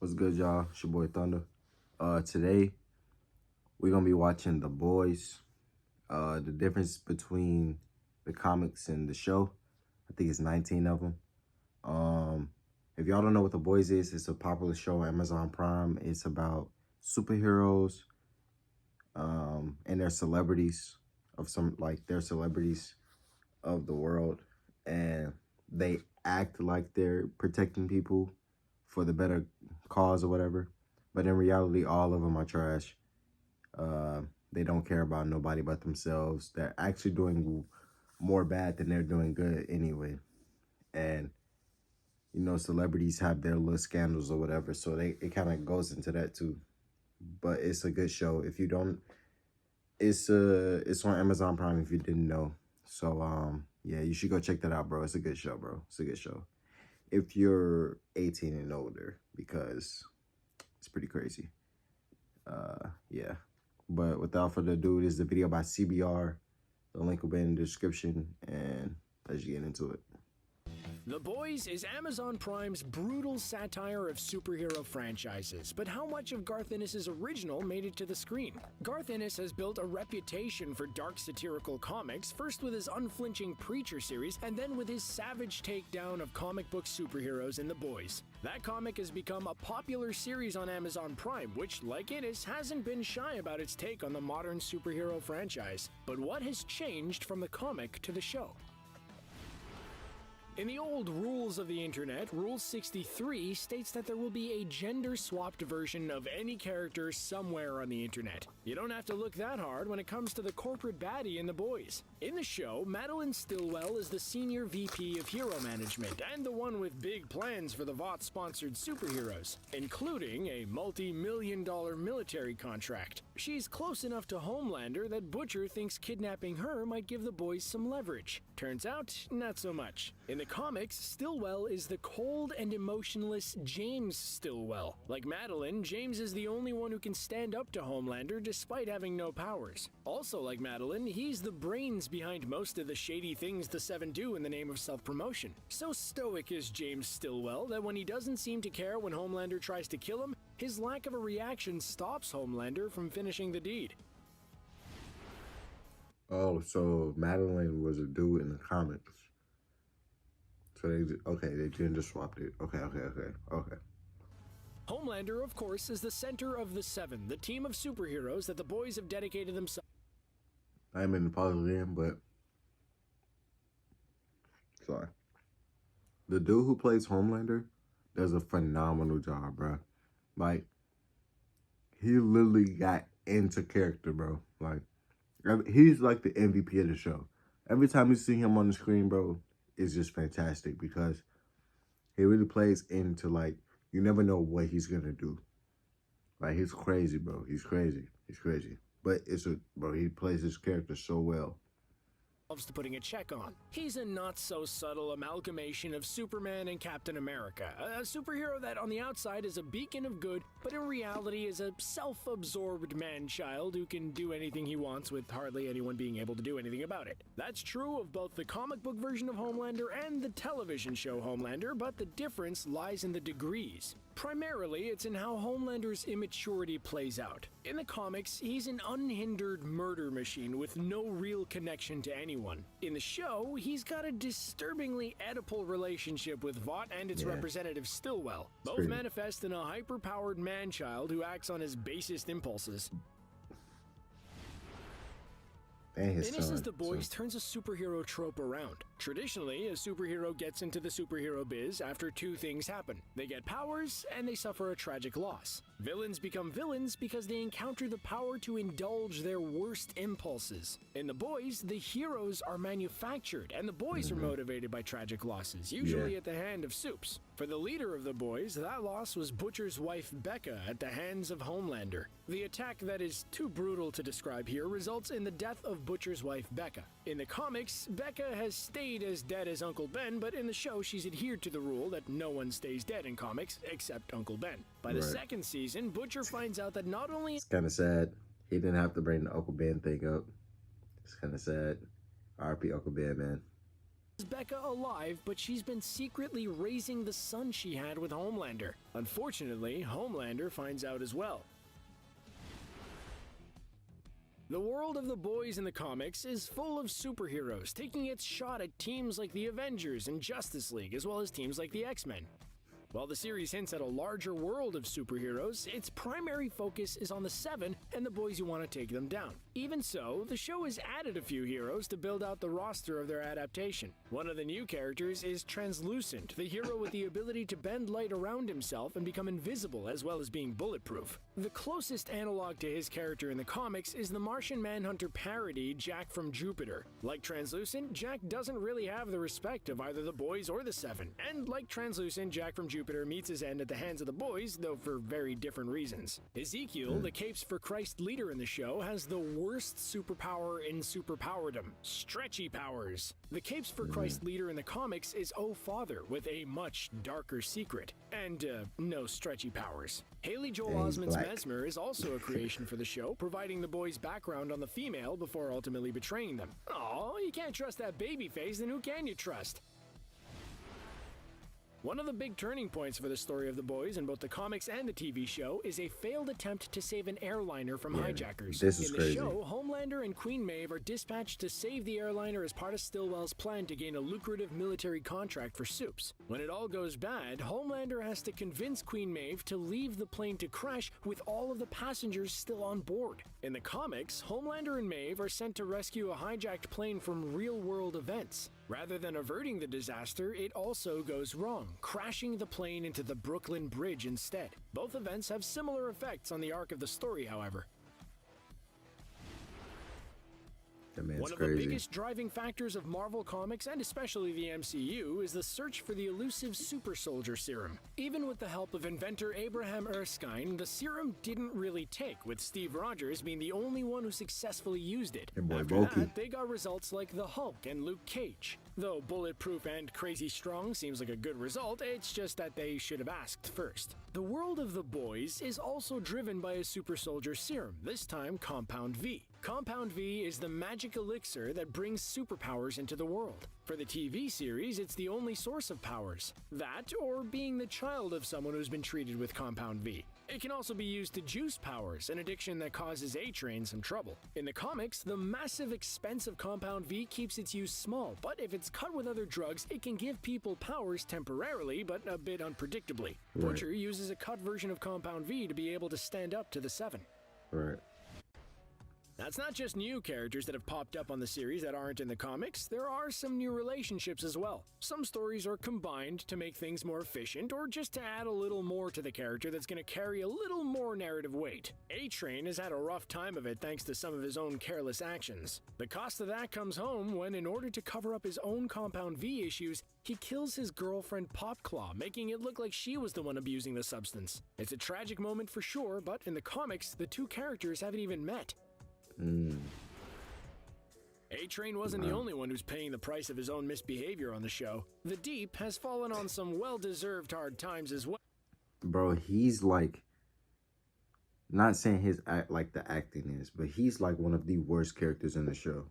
What's good, y'all? It's your boy Thunder. Today we're gonna be watching The Boys. The difference between the comics and the show. I think it's 19 of them. If y'all don't know what The Boys is, it's a popular show on Amazon Prime. It's about superheroes, and their celebrities they're celebrities of the world, and they act like they're protecting people for the better cause or whatever, but in reality all of them are trash. They don't care about nobody but themselves. They're actually doing more bad than they're doing good anyway. And celebrities have their little scandals or whatever, so it kind of goes into that too. But it's a good show. If you don't, it's on Amazon Prime if you didn't know. So yeah, you should go check that out, bro. It's a good show, bro. It's a good show if you're 18 and older, because it's pretty crazy. Yeah. But without further ado, this is a video by CBR. The link will be in the description, and let's get into it. The Boys is Amazon Prime's brutal satire of superhero franchises, but how much of Garth Ennis' original made it to the screen? Garth Ennis has built a reputation for dark satirical comics, first with his unflinching Preacher series, and then with his savage takedown of comic book superheroes in The Boys. That comic has become a popular series on Amazon Prime, which, like Ennis, hasn't been shy about its take on the modern superhero franchise. But what has changed from the comic to the show? In the old rules of the internet, Rule 63 states that there will be a gender-swapped version of any character somewhere on the internet. You don't have to look that hard when it comes to the corporate baddie in The Boys. In the show, Madeline Stillwell is the senior VP of hero management and the one with big plans for the Vought-sponsored superheroes, including a multi-million-dollar military contract. She's close enough to Homelander that Butcher thinks kidnapping her might give the boys some leverage. Turns out, not so much. In the comics, Stillwell is the cold and emotionless James Stillwell. Like Madeline, James is the only one who can stand up to Homelander despite having no powers. Also like Madeline, he's the brains behind most of the shady things the Seven do in the name of self-promotion. So stoic is James Stillwell that when he doesn't seem to care when Homelander tries to kill him, his lack of a reaction stops Homelander from finishing the deed. Oh, so Madeline was a dude in the comics. So they gender swapped it. Okay. Homelander, of course, is the center of the Seven, the team of superheroes that the boys have dedicated themselves. I'm in the pause again, but sorry. The dude who plays Homelander does a phenomenal job, bro. Like, he literally got into character, bro. Like, he's like the MVP of the show. Every time you see him on the screen, bro, it's just fantastic because he really plays into, like, you never know what he's gonna do. Like, he's crazy, bro. He's crazy. But he plays his character so well. To putting a check on. He's a not-so-subtle amalgamation of Superman and Captain America, a superhero that on the outside is a beacon of good, but in reality is a self-absorbed man-child who can do anything he wants with hardly anyone being able to do anything about it. That's true of both the comic book version of Homelander and the television show Homelander, but the difference lies in the degrees. Primarily, it's in how Homelander's immaturity plays out. In the comics, he's an unhindered murder machine with no real connection to anyone. In the show, he's got a disturbingly Oedipal relationship with Vought and its representative Stillwell. Both manifest in a hyper-powered man-child who acts on his basest impulses. Ennis' The Boys turns a superhero trope around. Traditionally, a superhero gets into the superhero biz after two things happen. They get powers, and they suffer a tragic loss. Villains become villains because they encounter the power to indulge their worst impulses. In The Boys, the heroes are manufactured, and the boys are motivated by tragic losses, usually at the hand of Supes. For the leader of the boys, that loss was Butcher's wife Becca at the hands of Homelander. The attack that is too brutal to describe here results in the death of Butcher's wife Becca. In the comics, Becca has stayed as dead as Uncle Ben, but in the show she's adhered to the rule that no one stays dead in comics except Uncle Ben. By the second season, Butcher finds out that not only— It's kind of sad. He didn't have to bring the Uncle Ben thing up. It's kind of sad. R.I.P. Uncle Ben, man. Becca alive, but she's been secretly raising the son she had with Homelander. Unfortunately, Homelander finds out as well. The world of the boys in the comics is full of superheroes, taking its shot at teams like the Avengers and Justice League, as well as teams like the X-Men. While the series hints at a larger world of superheroes, its primary focus is on the Seven and the boys who want to take them down. Even so, the show has added a few heroes to build out the roster of their adaptation. One of the new characters is Translucent, the hero with the ability to bend light around himself and become invisible, as well as being bulletproof. The closest analog to his character in the comics is the Martian Manhunter parody Jack from Jupiter. Like Translucent, Jack doesn't really have the respect of either the boys or the Seven, and like Translucent, Jack from Jupiter meets his end at the hands of the boys, though for very different reasons. Ezekiel, the Capes for Christ leader in the show, has the worst superpower in superpowerdom: stretchy powers. The Capes for Christ leader in the comics is O-Father, with a much darker secret, and no stretchy powers. Haley Joel Osment's Mesmer is also a creation for the show, providing the boys background on the female before ultimately betraying them. Aw, you can't trust that baby face, then who can you trust? One of the big turning points for the story of the boys in both the comics and the TV show is a failed attempt to save an airliner from hijackers. This is in the crazy. show, Homelander and Queen Maeve are dispatched to save the airliner as part of Stillwell's plan to gain a lucrative military contract for Supes. When it all goes bad, Homelander has to convince Queen Maeve to leave the plane to crash with all of the passengers still on board. In the comics, Homelander and Maeve are sent to rescue a hijacked plane from real-world events. Rather than averting the disaster, it also goes wrong, crashing the plane into the Brooklyn Bridge instead. Both events have similar effects on the arc of the story, however. That man's One of crazy. the biggest driving factors of Marvel Comics, and especially the MCU, is the search for the elusive super soldier serum. Even with the help of inventor Abraham Erskine, the serum didn't really take, with Steve Rogers being the only one who successfully used it. Your boy After Bulky. that, they got results like the Hulk and Luke Cage. Though bulletproof and crazy strong seems like a good result, it's just that they should have asked first. The world of the boys is also driven by a super soldier serum, this time Compound V. Compound V is the magic elixir that brings superpowers into the world. For the TV series, it's the only source of powers. That, or being the child of someone who's been treated with Compound V. It can also be used to juice powers, an addiction that causes A-Train some trouble. In the comics, the massive expense of Compound V keeps its use small, but if it's cut with other drugs, it can give people powers temporarily, but a bit unpredictably. Butcher uses a cut version of Compound V to be able to stand up to the Seven. Right. That's not just new characters that have popped up on the series that aren't in the comics, there are some new relationships as well. Some stories are combined to make things more efficient, or just to add a little more to the character that's going to carry a little more narrative weight. A-Train has had a rough time of it thanks to some of his own careless actions. The cost of that comes home when, in order to cover up his own Compound V issues, he kills his girlfriend Popclaw, making it look like she was the one abusing the substance. It's a tragic moment for sure, but in the comics, the two characters haven't even met. A-Train wasn't the only one who's paying the price of his own misbehavior on the show. The Deep has fallen on some well-deserved hard times as well. Bro, he's like, not saying his act like the acting is, but he's like one of the worst characters in the show.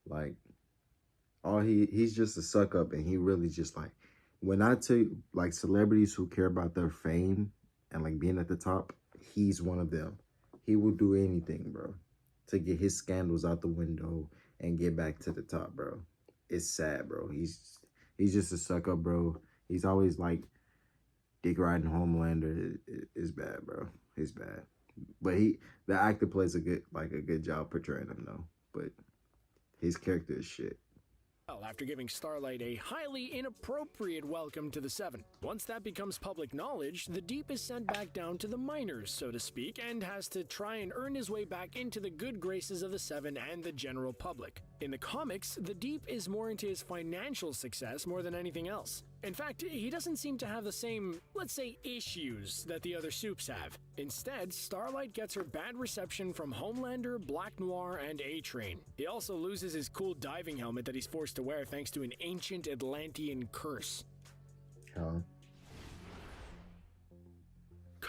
Like, he's just a suck up, and he really just like, when I tell you, like, celebrities who care about their fame and like being at the top, he's one of them. He will do anything, bro, to get his scandals out the window and get back to the top, bro. It's sad, bro. He's just a suck up, bro. He's always like dick riding Homelander. It's bad, bro. He's bad. But the actor plays a good job portraying him though. But his character is shit. After giving Starlight a highly inappropriate welcome to the Seven. Once that becomes public knowledge, the Deep is sent back down to the minors, so to speak, and has to try and earn his way back into the good graces of the Seven and the general public. In the comics, the Deep is more into his financial success more than anything else. In fact, he doesn't seem to have the same, let's say, issues that the other Supes have. Instead, Starlight gets her bad reception from Homelander, Black Noir, and A-Train. He also loses his cool diving helmet that he's forced to wear thanks to an ancient Atlantean curse. Huh?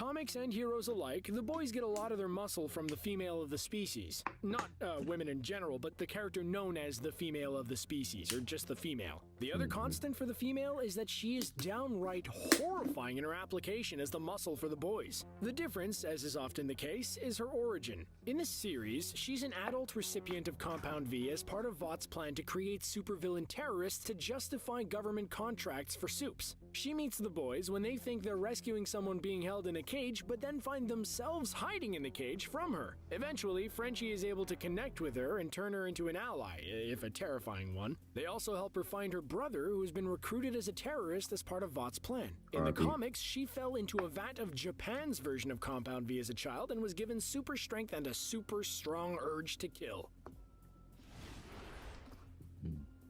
Comics and heroes alike, the boys get a lot of their muscle from the female of the species. Not women in general, but the character known as the female of the species, or just the female. The other constant for the female is that she is downright horrifying in her application as the muscle for the boys. The difference, as is often the case, is her origin. In this series, she's an adult recipient of Compound V as part of Vought's plan to create supervillain terrorists to justify government contracts for soups. She meets the boys when they think they're rescuing someone being held in a cage, but then find themselves hiding in the cage from her. Eventually, Frenchie is able to connect with her and turn her into an ally, if a terrifying one. They also help her find her brother, who has been recruited as a terrorist as part of Vought's plan. In the comics, she fell into a vat of Japan's version of Compound V as a child and was given super strength and a super strong urge to kill.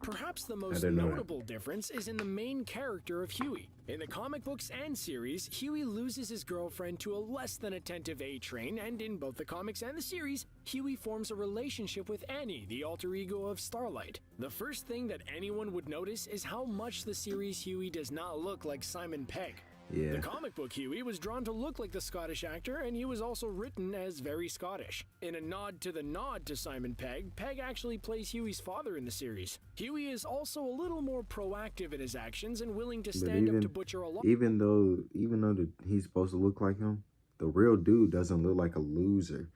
Perhaps the most notable difference is in the main character of Huey. In the comic books and series, Huey loses his girlfriend to a less than attentive A-Train, and in both the comics and the series, Huey forms a relationship with Annie, the alter ego of Starlight. The first thing that anyone would notice is how much the series Huey does not look like Simon Pegg. Yeah. The comic book Huey was drawn to look like the Scottish actor, and he was also written as very Scottish. In a nod to Simon Pegg, Pegg actually plays Huey's father in the series. Huey is also a little more proactive in his actions and willing to stand up to Butcher a lot. Even though he's supposed to look like him, the real dude doesn't look like a loser.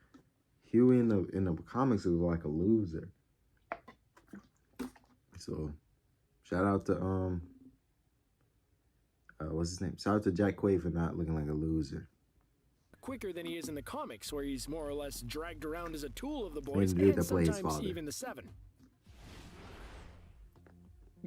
Huey in the comics is like a loser. So, shout out to what's his name? Shout out to Jack Quaid for not looking like a loser. Quicker than he is in the comics, where he's more or less dragged around as a tool of the boys and sometimes even the Seven.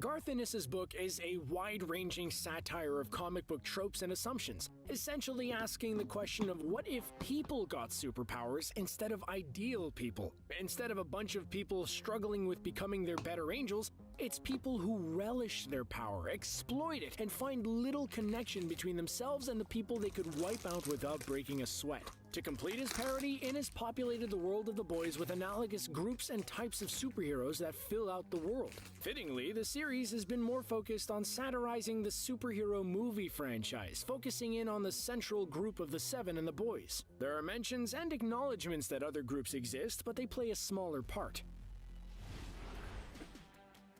Garth Ennis's book is a wide-ranging satire of comic book tropes and assumptions, essentially asking the question of what if people got superpowers instead of ideal people? Instead of a bunch of people struggling with becoming their better angels, it's people who relish their power, exploit it, and find little connection between themselves and the people they could wipe out without breaking a sweat. To complete his parody, Ennis populated the world of the boys with analogous groups and types of superheroes that fill out the world. Fittingly, the series has been more focused on satirizing the superhero movie franchise, focusing in on the central group of the Seven and the boys. There are mentions and acknowledgments that other groups exist, but they play a smaller part.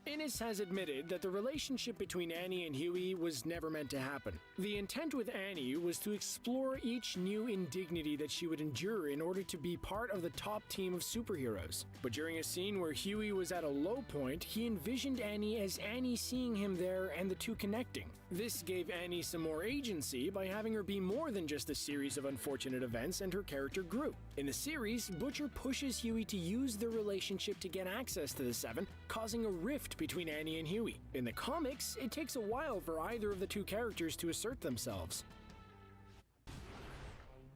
Ennis has admitted that the relationship between Annie and Huey was never meant to happen. The intent with Annie was to explore each new indignity that she would endure in order to be part of the top team of superheroes. But during a scene where Huey was at a low point, he envisioned Annie as Annie seeing him there and the two connecting. This gave Annie some more agency by having her be more than just a series of unfortunate events, and her character grew. In the series, Butcher pushes Huey to use their relationship to get access to the Seven, causing a rift between Annie and Huey. In the comics, it takes a while for either of the two characters to assert themselves.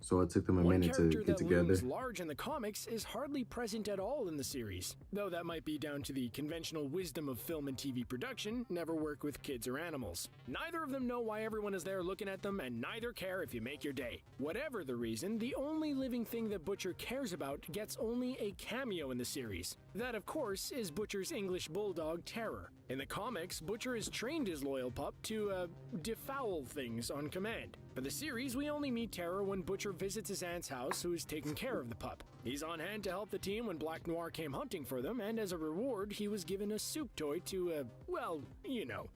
So it took them a minute to get together. One character that looms large in the comics is hardly present at all in the series, though that might be down to the conventional wisdom of film and TV production: never work with kids or animals. Neither of them know why everyone is there looking at them, and neither care if you make your day. Whatever the reason, the only living thing that Butcher cares about gets only a cameo in the series. That, of course, is Butcher's English bulldog, Terror. In the comics, Butcher has trained his loyal pup to, defoul things on command. For the series, we only meet Terror when Butcher visits his aunt's house, who is taking care of the pup. He's on hand to help the team when Black Noir came hunting for them, and as a reward, he was given a soup toy to, well, you know.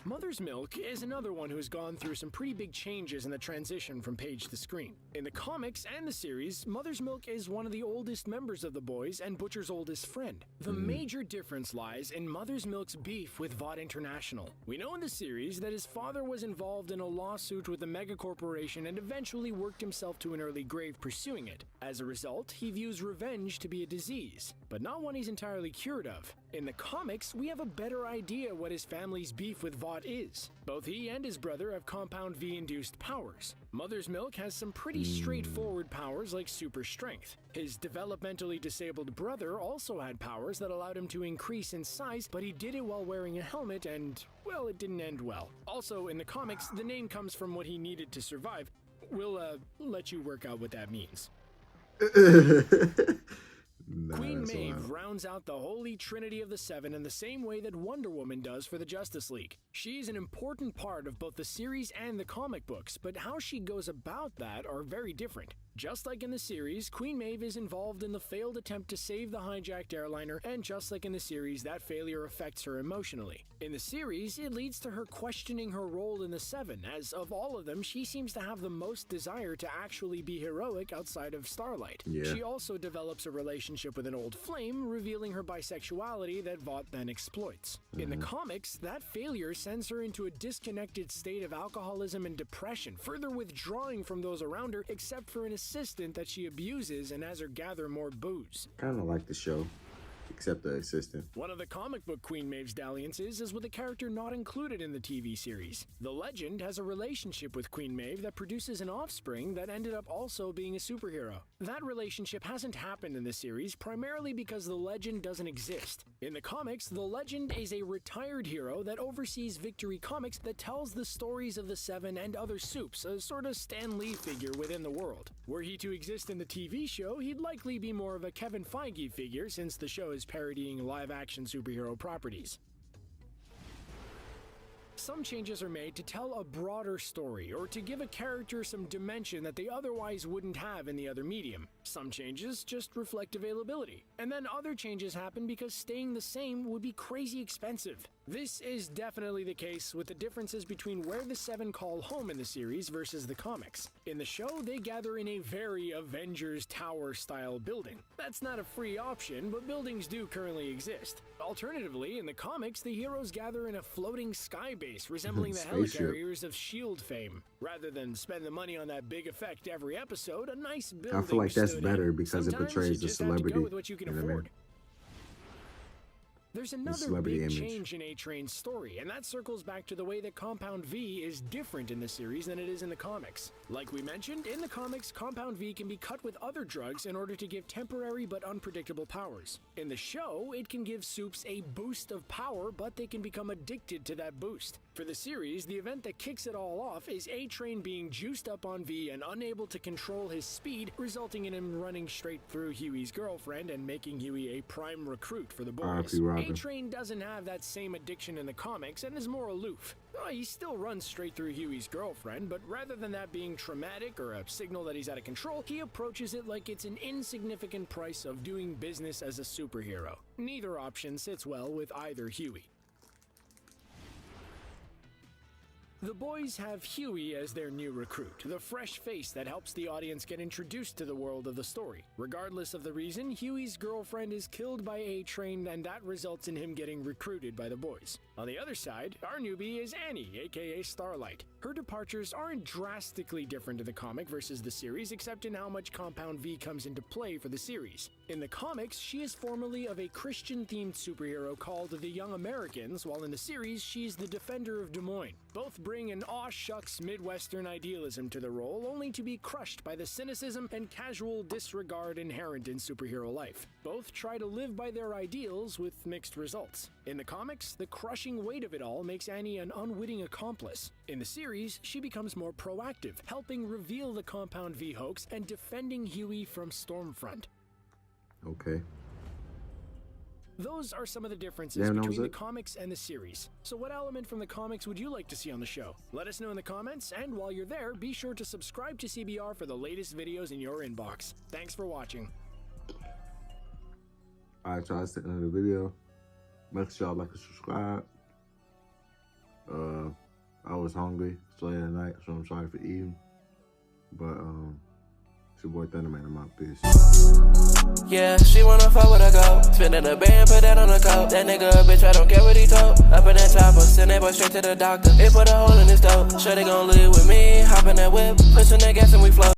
Mother's Milk is another one who's gone through some pretty big changes in the transition from page to screen. In the comics and the series, Mother's Milk is one of the oldest members of the boys and Butcher's oldest friend. The major difference lies in Mother's Milk's beef with Vought International. We know in the series that his father was involved in a lawsuit with a megacorporation and eventually worked himself to an early grave pursuing it. As a result, he views revenge to be a disease, but not one he's entirely cured of. In the comics, we have a better idea what his family's beef with Vought is. Both he and his brother have Compound V-induced powers. Mother's Milk has some pretty straightforward powers like super strength. His developmentally disabled brother also had powers that allowed him to increase in size, but he did it while wearing a helmet and, well, it didn't end well. Also, in the comics, the name comes from what he needed to survive. We'll, let you work out what that means. Queen Maeve rounds out the holy trinity of the Seven in the same way that Wonder Woman does for the Justice League. She's an important part of both the series and the comic books, but how she goes about that are very different. Just like in the series, Queen Maeve is involved in the failed attempt to save the hijacked airliner, and just like in the series, that failure affects her emotionally. In the series, it leads to her questioning her role in the Seven, as of all of them, she seems to have the most desire to actually be heroic outside of Starlight. Yeah. She also develops a relationship with an old flame, revealing her bisexuality that Vought then exploits. In the comics, that failure sends her into a disconnected state of alcoholism and depression, further withdrawing from those around her, except for an assistant that she abuses and has her gather more booze. Kind of like the show, except the assistant. One of the comic book Queen Maeve's dalliances is with a character not included in the TV series. The Legend has a relationship with Queen Maeve that produces an offspring that ended up also being a superhero. That relationship hasn't happened in the series, primarily because the Legend doesn't exist. In the comics, the Legend is a retired hero that oversees Victory Comics that tells the stories of the Seven and other supes, a sort of Stan Lee figure within the world. Were he to exist in the TV show, he'd likely be more of a Kevin Feige figure, since the show is parodying live-action superhero properties. Some changes are made to tell a broader story, or to give a character some dimension that they otherwise wouldn't have in the other medium. Some changes just reflect availability, and then other changes happen because staying the same would be crazy expensive. This is definitely the case with the differences between where the Seven call home in the series versus the comics. In the show, they gather in a very Avengers Tower-style building. That's not a free option, but buildings do currently exist. Alternatively, in the comics, the heroes gather in a floating sky base resembling the helicarriers of S.H.I.E.L.D. fame. Rather than spend the money on that big effect every episode, a nice building I feel like that's stood better out. because it Sometimes portrays you the just have to celebrity. go with what you can You know what I mean? afford. There's another celebrity big image. change in A-Train's story, and that circles back to the way that Compound V is different in the series than it is in the comics. Like we mentioned, in the comics, Compound V can be cut with other drugs in order to give temporary but unpredictable powers. In the show, it can give supes a boost of power, but they can become addicted to that boost. For the series, the event that kicks it all off is A-Train being juiced up on V and unable to control his speed, resulting in him running straight through Huey's girlfriend and making Huey a prime recruit for the boys. R.I.P. Robin. A-Train doesn't have that same addiction in the comics and is more aloof. He still runs straight through Huey's girlfriend, but rather than that being traumatic or a signal that he's out of control, he approaches it like it's an insignificant price of doing business as a superhero. Neither option sits well with either Huey. The boys have Huey as their new recruit, the fresh face that helps the audience get introduced to the world of the story. Regardless of the reason, Huey's girlfriend is killed by A-Train, and that results in him getting recruited by the boys. On the other side, our newbie is Annie, aka Starlight. Her departures aren't drastically different in the comic versus the series, except in how much Compound V comes into play for the series. In the comics, she is formerly of a Christian-themed superhero called the Young Americans, while in the series, she's the Defender of Des Moines. Both bring an aw-shucks Midwestern idealism to the role, only to be crushed by the cynicism and casual disregard inherent in superhero life. Both try to live by their ideals with mixed results. In the comics, the crushing weight of it all makes Annie an unwitting accomplice. In the series, she becomes more proactive, helping reveal the Compound V hoax and defending Huey from Stormfront. Okay. Those are some of the differences that between was the it? comics and the series. So what element from the comics would you like to see on the show? Let us know in the comments, and while you're there, be sure to subscribe to CBR for the latest videos in your inbox. Thanks for watching. Alright, so that's the end of the video. Make sure y'all like and subscribe. I was hungry. It's late at night, so I'm sorry for eating. But it's your boy Thunderman. I'm out. Peace. Yeah, she wanna fuck with a goat. Spinning a band, put that on a coat. That nigga a bitch, I don't care what he told. Up in that chopper, send that boy straight to the doctor. It put a hole in his throat. Sure they gon' live with me, hop in that whip, pushing that gas and we float.